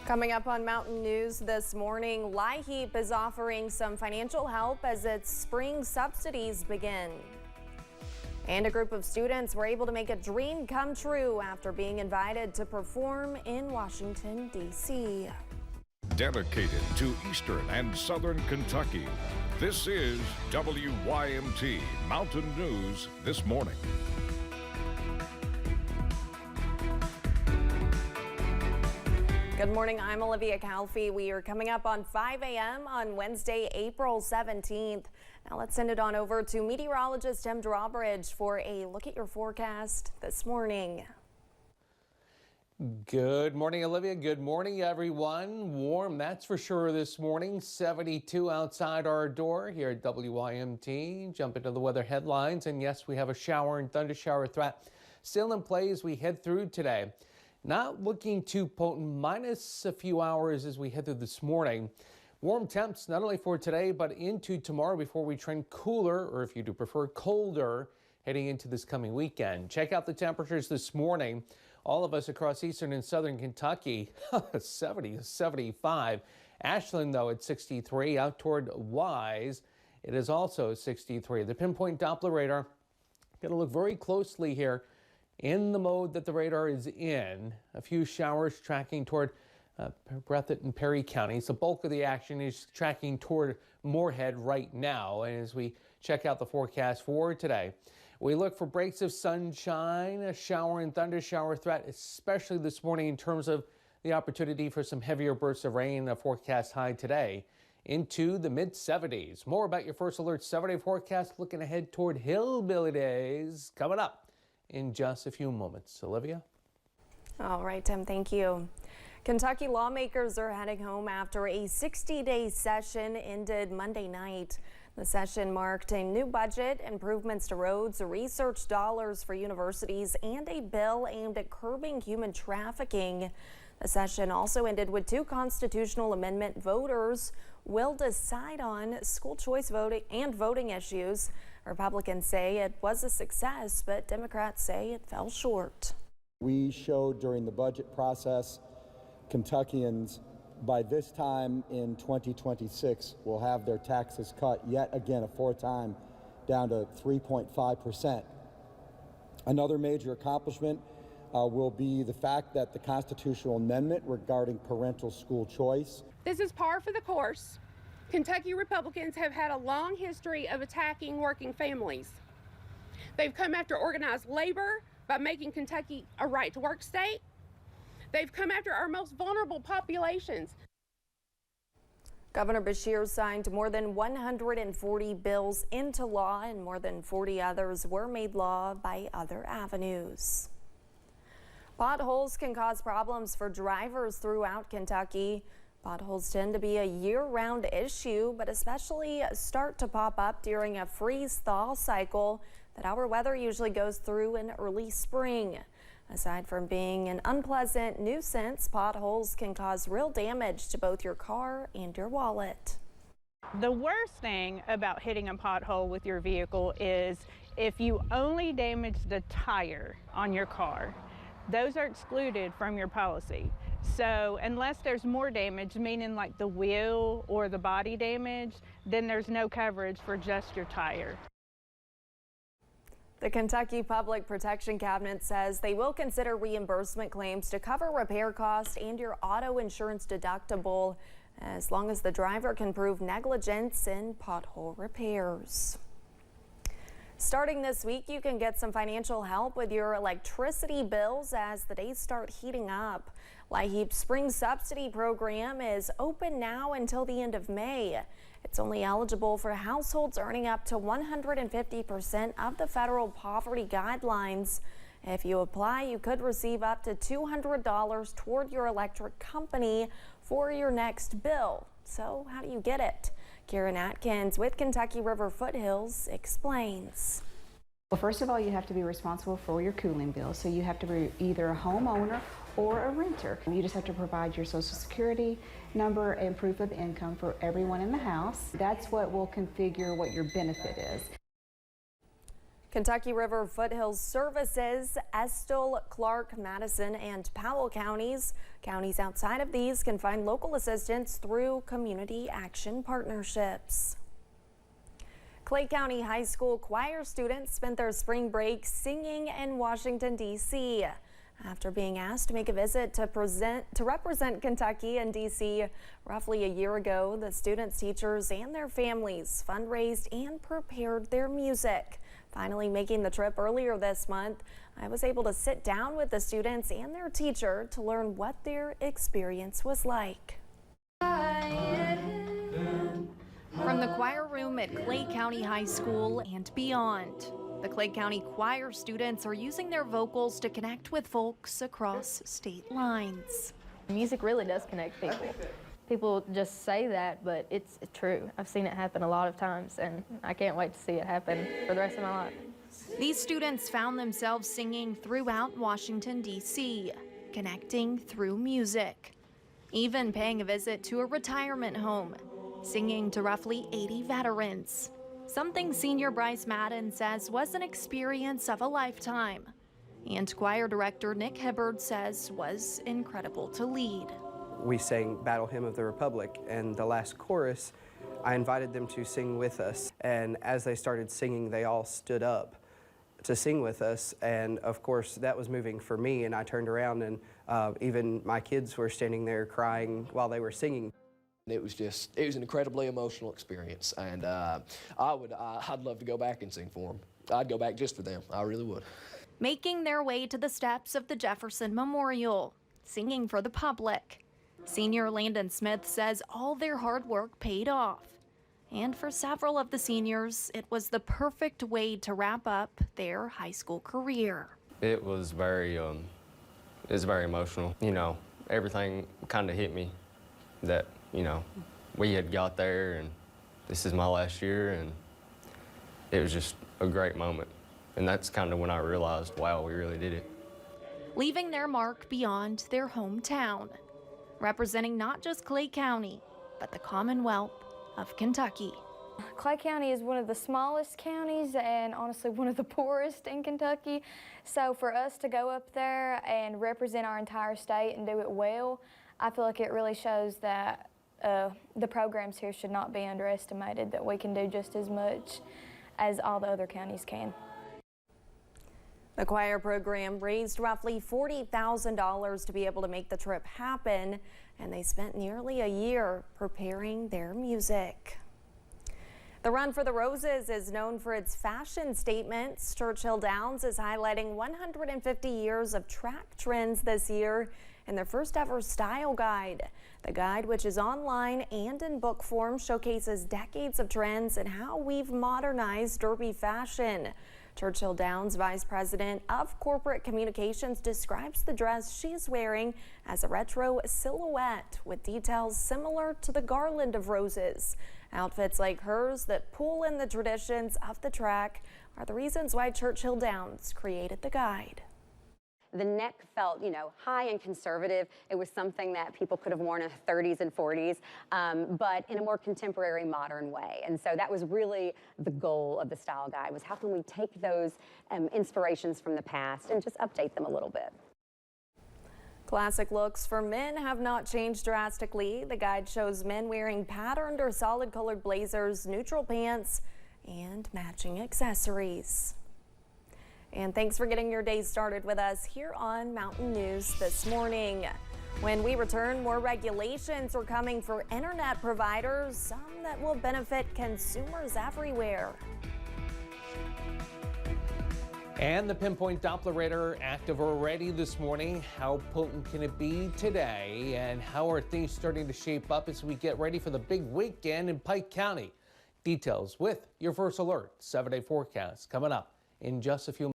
Coming up on Mountain News this morning, LIHEAP is offering some financial help as its spring subsidies begin. And a group of students were able to make a dream come true after being invited to perform in Washington, D.C. Dedicated to Eastern and Southern Kentucky, this is WYMT Mountain News this morning. Good morning, I'm Olivia Calfee. We are coming up on 5 a.m. on Wednesday, April 17th. Now let's send it on over to meteorologist Tim Drawbridge for a look at your forecast this morning. Good morning, Olivia. Good morning, everyone. Warm, that's for sure this morning. 72 outside our door here at WYMT. Jump into the weather headlines. And yes, we have a shower and thunder shower threat still in play as we head through today. Not looking too potent, minus a few hours as we head through this morning. Warm temps not only for today, but into tomorrow before we trend cooler, or if you do prefer colder, heading into this coming weekend. Check out the temperatures this morning. All of us across eastern and southern Kentucky, 70 to 75. Ashland, though, at 63. Out toward Wise, it is also 63. The pinpoint Doppler radar, going to look very closely here in the mode that the radar is in. A few showers tracking toward Breathitt and Perry counties. The bulk of the action is tracking toward Moorhead right now. And as we check out the forecast for today, we look for breaks of sunshine, a shower and thunder shower threat, especially this morning in terms of the opportunity for some heavier bursts of rain, a forecast high today into the mid 70s. More about your first alert 7-day forecast looking ahead toward Hillbilly Days coming up in just a few moments. Olivia? All right, Tim, thank you. Kentucky lawmakers are heading home after a 60-day session ended Monday night. The session marked a new budget, improvements to roads, research dollars for universities, and a bill aimed at curbing human trafficking. The session also ended with two constitutional amendment voters will decide on school choice voting and voting issues. Republicans say it was a success, but Democrats say it fell short. We showed during the budget process Kentuckians by this time in 2026 will have their taxes cut yet again a fourth time down to 3.5%. Another major accomplishment will be the fact that the constitutional amendment regarding parental school choice. This is par for the course. Kentucky Republicans have had a long history of attacking working families. They've come after organized labor by making Kentucky a right-to-work state. They've come after our most vulnerable populations. Governor Beshear signed more than 140 bills into law, and more than 40 others were made law by other avenues. Potholes can cause problems for drivers throughout Kentucky. Potholes tend to be a year-round issue, but especially start to pop up during a freeze-thaw cycle that our weather usually goes through in early spring. Aside from being an unpleasant nuisance, potholes can cause real damage to both your car and your wallet. The worst thing about hitting a pothole with your vehicle is if you only damage the tire on your car. Those are excluded from your policy. So unless there's more damage, meaning like the wheel or the body damage, then there's no coverage for just your tire. The Kentucky Public Protection Cabinet says they will consider reimbursement claims to cover repair costs and your auto insurance deductible, as long as the driver can prove negligence in pothole repairs. Starting this week, you can get some financial help with your electricity bills as the days start heating up. LIHEAP's spring subsidy program is open now until the end of May. It's only eligible for households earning up to 150% of the federal poverty guidelines. If you apply, you could receive up to $200 toward your electric company for your next bill. So how do you get it? Karen Atkins with Kentucky River Foothills explains. Well, first of all, you have to be responsible for your cooling bill. So you have to be either a homeowner or a renter. You just have to provide your Social Security number and proof of income for everyone in the house. That's what will configure what your benefit is. Kentucky River Foothills Services, Estill, Clark, Madison, and Powell counties. Counties outside of these can find local assistance through community action partnerships. Clay County High School choir students spent their spring break singing in Washington, D.C. after being asked to make a visit to represent Kentucky in D.C. roughly a year ago. The students, teachers, and their families fundraised and prepared their music. Finally making the trip earlier this month, I was able to sit down with the students and their teacher to learn what their experience was like. From the choir room at Clay County High School and beyond, the Clay County choir students are using their vocals to connect with folks across state lines. Music really does connect people. People just say that, but it's true. I've seen it happen a lot of times, and I can't wait to see it happen for the rest of my life. These students found themselves singing throughout Washington, D.C., connecting through music, even paying a visit to a retirement home, singing to roughly 80 veterans. Something senior Bryce Madden says was an experience of a lifetime, and choir director Nick Hibbard says was incredible to lead. We sang Battle Hymn of the Republic, and the last chorus, I invited them to sing with us, and as they started singing, they all stood up to sing with us, and of course that was moving for me, and I turned around and even my kids were standing there crying while they were singing. It was an incredibly emotional experience, and I'd love to go back and sing for them. I'd go back just for them, I really would. Making their way to the steps of the Jefferson Memorial, singing for the public. Senior Landon Smith says all their hard work paid off. And for several of the seniors, it was the perfect way to wrap up their high school career. It was very emotional. You know, everything kind of hit me that, you know, we had got there and this is my last year, and it was just a great moment. And that's kind of when I realized, wow, we really did it. Leaving their mark beyond their hometown, representing not just Clay County, but the Commonwealth of Kentucky. Clay County is one of the smallest counties and honestly one of the poorest in Kentucky. So for us to go up there and represent our entire state and do it well, I feel like it really shows that the programs here should not be underestimated, that we can do just as much as all the other counties can. The choir program raised roughly $40,000 to be able to make the trip happen, and they spent nearly a year preparing their music. The Run for the Roses is known for its fashion statements. Churchill Downs is highlighting 150 years of track trends this year in their first ever style guide. The guide, which is online and in book form, showcases decades of trends and how we've modernized derby fashion. Churchill Downs Vice President of Corporate Communications describes the dress she is wearing as a retro silhouette with details similar to the garland of roses. Outfits like hers that pull in the traditions of the track are the reasons why Churchill Downs created the guide. The neck felt, high and conservative. It was something that people could have worn in the 30s and 40s, but in a more contemporary, modern way. And so that was really the goal of the style guide, was how can we take those inspirations from the past and just update them a little bit. Classic looks for men have not changed drastically. The guide shows men wearing patterned or solid colored blazers, neutral pants, and matching accessories. And thanks for getting your day started with us here on Mountain News this morning. When we return, more regulations are coming for internet providers, some that will benefit consumers everywhere. And the pinpoint Doppler radar active already this morning. How potent can it be today? And how are things starting to shape up as we get ready for the big weekend in Pike County? Details with your first alert 7-day forecast coming up in just a few minutes.